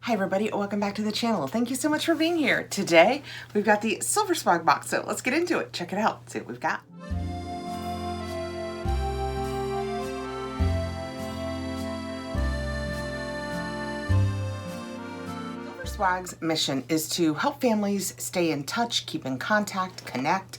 Hi everybody, welcome back to the channel. Thank you so much for being here. Today, we've got the Silver Swag box, so let's get into it. Check it out, see what we've got. Silver Swag's mission is to help families stay in touch, keep in contact, connect.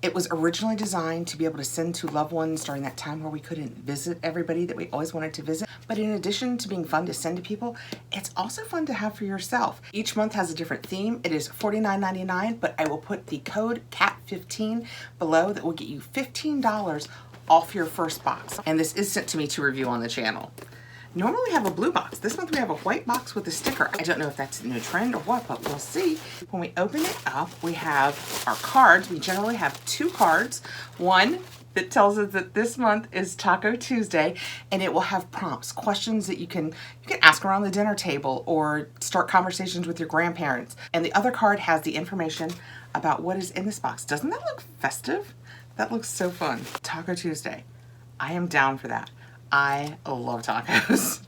It was originally designed to be able to send to loved ones during that time where we couldn't visit everybody that we always wanted to visit. But in addition to being fun to send to people, it's also fun to have for yourself. Each month has a different theme. It is $49.99, but I will put the code CAT15 below that will get you $15 off your first box. And this is sent to me to review on the channel. Normally we have a blue box. This month we have a white box with a sticker. I don't know if that's a new trend or what, but we'll see. When we open it up, we have our cards. We generally have two cards. One that tells us that this month is Taco Tuesday, and it will have prompts, questions that you can ask around the dinner table or start conversations with your grandparents. And the other card has the information about what is in this box. Doesn't that look festive? That looks so fun. Taco Tuesday. I am down for that. I love tacos.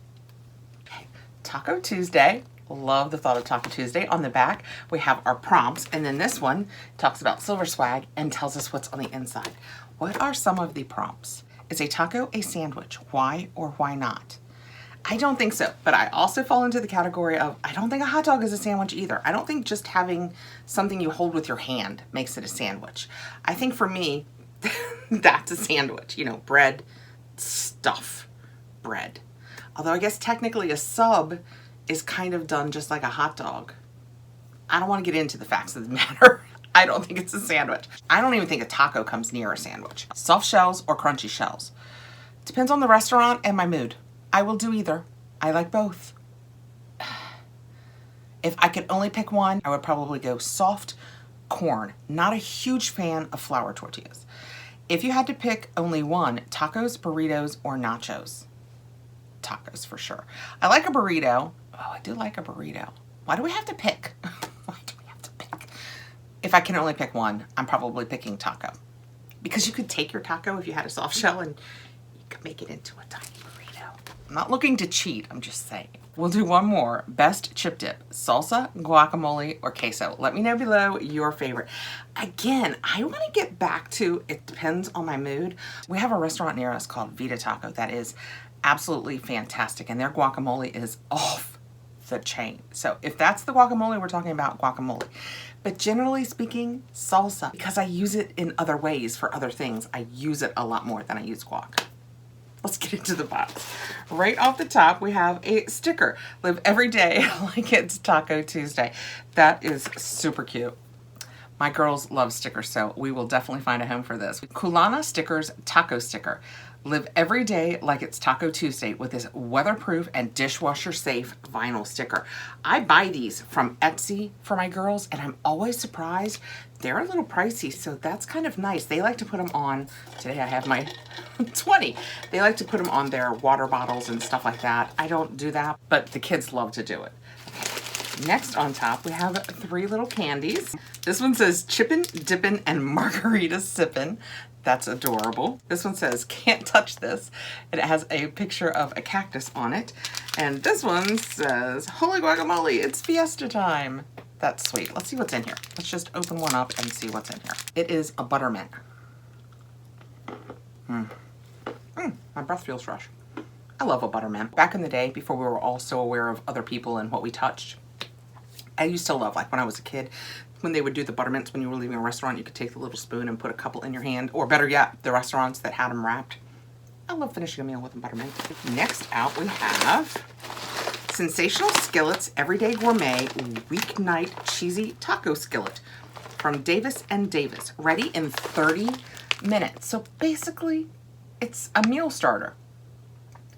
Okay. Taco Tuesday. Love the thought of Taco Tuesday. On the back, we have our prompts, and then this one talks about Silver Swag and tells us what's on the inside. What are some of the prompts? Is a taco a sandwich? Why or why not? I don't think so, but I also fall into the category of I don't think a hot dog is a sandwich either. I don't think just having something you hold with your hand makes it a sandwich. I think for me, that's a sandwich. You know, bread, stuff, bread. Although I guess technically a sub is kind of done just like a hot dog. I don't want to get into the facts of the matter. I don't think it's a sandwich. I don't even think a taco comes near a sandwich. Soft shells or crunchy shells. Depends on the restaurant and my mood. I will do either. I like both. If I could only pick one, I would probably go soft corn. Not a huge fan of flour tortillas. If you had to pick only one, tacos, burritos, or nachos? Tacos for sure. I like a burrito. Oh, I do like a burrito. Why do we have to pick? Why do we have to pick? If I can only pick one, I'm probably picking taco. Because you could take your taco if you had a soft shell and you could make it into a tiny burrito. I'm not looking to cheat, I'm just saying. We'll do one more. Best chip dip, salsa, guacamole, or queso. Let me know below your favorite. Again, I want to get back to, it depends on my mood. We have a restaurant near us called Vita Taco that is absolutely fantastic, and their guacamole is off the chain. So if that's the guacamole, we're talking about guacamole. But generally speaking, salsa, because I use it in other ways for other things. I use it a lot more than I use guac. Let's get into the box. Right off the top, we have a sticker. Live every day like it's Taco Tuesday. That is super cute. My girls love stickers, so we will definitely find a home for this. Kulana Stickers Taco Sticker. Live every day like it's Taco Tuesday with this weatherproof and dishwasher safe vinyl sticker. I buy these from Ipsy for my girls, and I'm always surprised. They're a little pricey, so that's kind of nice. They like to put them on, today I have my 20. They like to put them on their water bottles and stuff like that. I don't do that, but the kids love to do it. Next on top, we have three little candies. This one says Chippin', Dippin', and Margarita Sippin'. That's adorable. This one says can't touch this. And it has a picture of a cactus on it. And this one says holy guacamole, it's fiesta time. That's sweet. Let's see what's in here. Let's just open one up and see what's in here. It is a buttermint. My breath feels fresh. I love a buttermint. Back in the day, before we were all so aware of other people and what we touched, I used to love, like when I was a kid, when they would do the buttermints when you were leaving a restaurant, you could take the little spoon and put a couple in your hand, or better yet, the restaurants that had them wrapped. I love finishing a meal with a buttermint. Next out, we have Sensational Skillets Everyday Gourmet Weeknight Cheesy Taco Skillet from Davis & Davis. Ready in 30 minutes. So basically, it's a meal starter.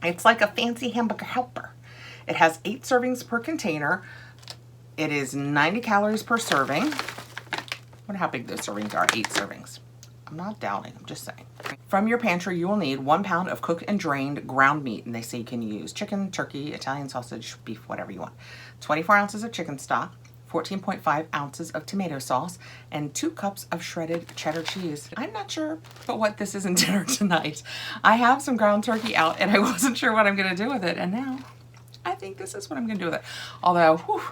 It's like a fancy hamburger helper. It has 8 servings per container. It is 90 calories per serving. I wonder how big those servings are, 8 servings. I'm not doubting, I'm just saying. From your pantry, you will need 1 pound of cooked and drained ground meat, and they say you can use chicken, turkey, Italian sausage, beef, whatever you want. 24 ounces of chicken stock, 14.5 ounces of tomato sauce, and 2 cups of shredded cheddar cheese. I'm not sure but what this is in dinner tonight. I have some ground turkey out, and I wasn't sure what I'm gonna do with it, and now I think this is what I'm gonna do with it. Although, whew,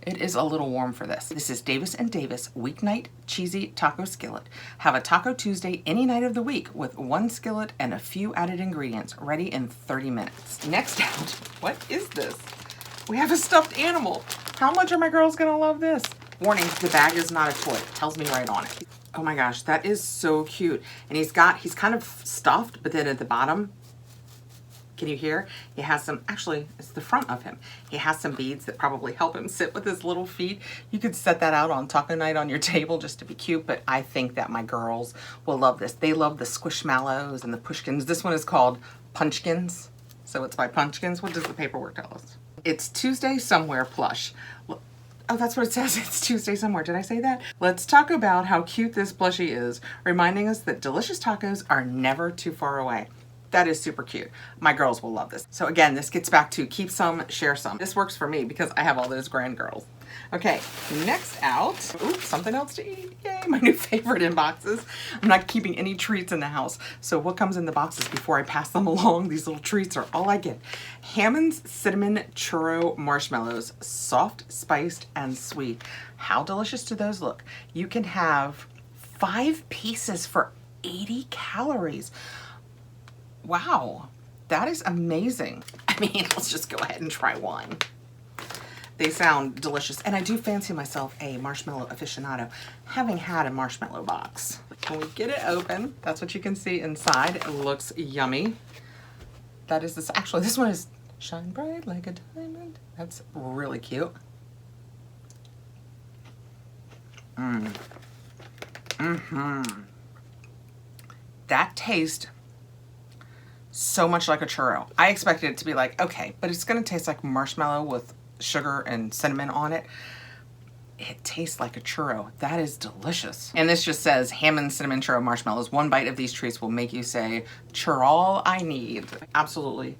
it is a little warm for this. This is Davis & Davis Weeknight Cheesy Taco Skillet. Have a Taco Tuesday any night of the week with 1 skillet and a few added ingredients, ready in 30 minutes. Next out, what is this? We have a stuffed animal. How much are my girls gonna love this? Warning, the bag is not a toy. It tells me right on it. Oh my gosh, that is so cute. And he's kind of stuffed, but then at the bottom, can you hear? He has some, actually, it's the front of him. He has some beads that probably help him sit with his little feet. You could set that out on taco night on your table just to be cute, but I think that my girls will love this. They love the squishmallows and the pushkins. This one is called Punchkins, so it's by Punchkins. What does the paperwork tell us? It's Tuesday Somewhere plush. Oh, that's what it says. It's Tuesday Somewhere. Did I say that? Let's talk about how cute this plushie is, reminding us that delicious tacos are never too far away. That is super cute. My girls will love this. So again, this gets back to keep some, share some. This works for me because I have all those grand girls. Okay, next out, oops, something else to eat. Yay, my new favorite in boxes. I'm not keeping any treats in the house. So what comes in the boxes before I pass them along? These little treats are all I get. Hammond's Cinnamon Churro Marshmallows, soft, spiced, and sweet. How delicious do those look? You can have 5 pieces for 80 calories. Wow, that is amazing. I mean, let's just go ahead and try one. They sound delicious, and I do fancy myself a marshmallow aficionado, having had a marshmallow box. When we get it open, that's what you can see inside. It looks yummy. That is this, actually this one is shine bright like a diamond. That's really cute. That tastes so much like a churro. I expected it to be like, okay, but it's gonna taste like marshmallow with sugar and cinnamon on it. It tastes like a churro. That is delicious. And this just says Hammond Cinnamon Churro Marshmallows. 1 bite of these treats will make you say, churro I need. Absolutely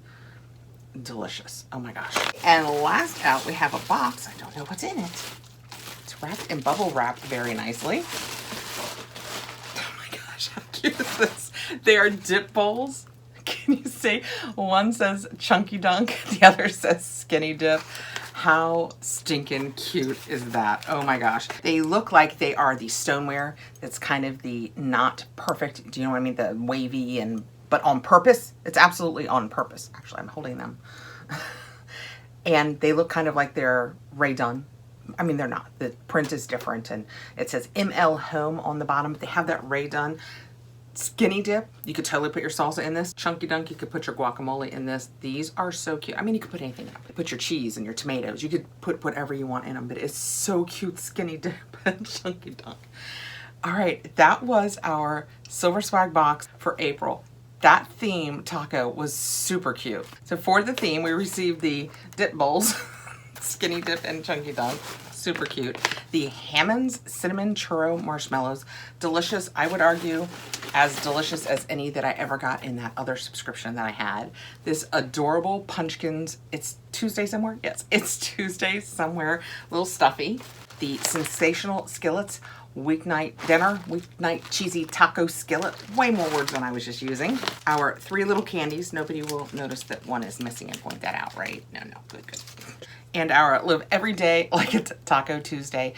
delicious. Oh my gosh. And last out, we have a box. I don't know what's in it. It's wrapped in bubble wrap very nicely. Oh my gosh, how cute is this? They are dip bowls. Can you see? One says Chunky Dunk, the other says Skinny Dip. How stinking cute is that? Oh my gosh. They look like they are the stoneware that's kind of the not perfect, do you know what I mean? The wavy but on purpose. It's absolutely on purpose. Actually, I'm holding them. And they look kind of like they're Rae-Dunn. I mean, they're not. The print is different and it says ML Home on the bottom, but they have that Rae-Dunn. Skinny Dip, you could totally put your salsa in this. Chunky Dunk, you could put your guacamole in this. These are so cute. I mean, you could put anything in them. Put your cheese and your tomatoes. You could put whatever you want in them, but it's so cute. Skinny Dip and Chunky Dunk. All right, that was our Silver Swag box for April. That theme taco was super cute. So for the theme, we received the dip bowls, Skinny Dip and Chunky Dunk. Super cute. The Hammond's Cinnamon Churro Marshmallows. Delicious, I would argue, as delicious as any that I ever got in that other subscription that I had. This adorable Punchkins, it's Tuesday Somewhere? Yes, it's Tuesday Somewhere. A little stuffy. The Sensational Skillets Weeknight Dinner, Weeknight Cheesy Taco Skillet. Way more words than I was just using. Our 3 little candies. Nobody will notice that one is missing and point that out, right? No, good. And our Live Every Day Like It's Taco Tuesday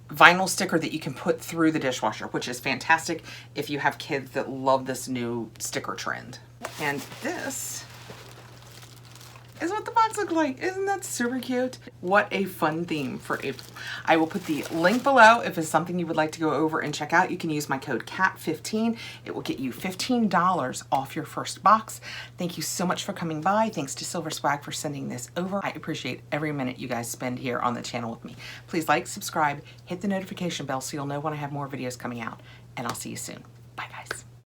vinyl sticker that you can put through the dishwasher, which is fantastic if you have kids that love this new sticker trend. And this is what the box looks like. Isn't that super cute? What a fun theme for April. I will put the link below if it's something you would like to go over and check out. You can use my code CAT15. It will get you $15 off your first box. Thank you so much for coming by. Thanks to Silver Swag for sending this over. I appreciate every minute you guys spend here on the channel with me. Please like, subscribe, hit the notification bell so you'll know when I have more videos coming out, and I'll see you soon. Bye guys.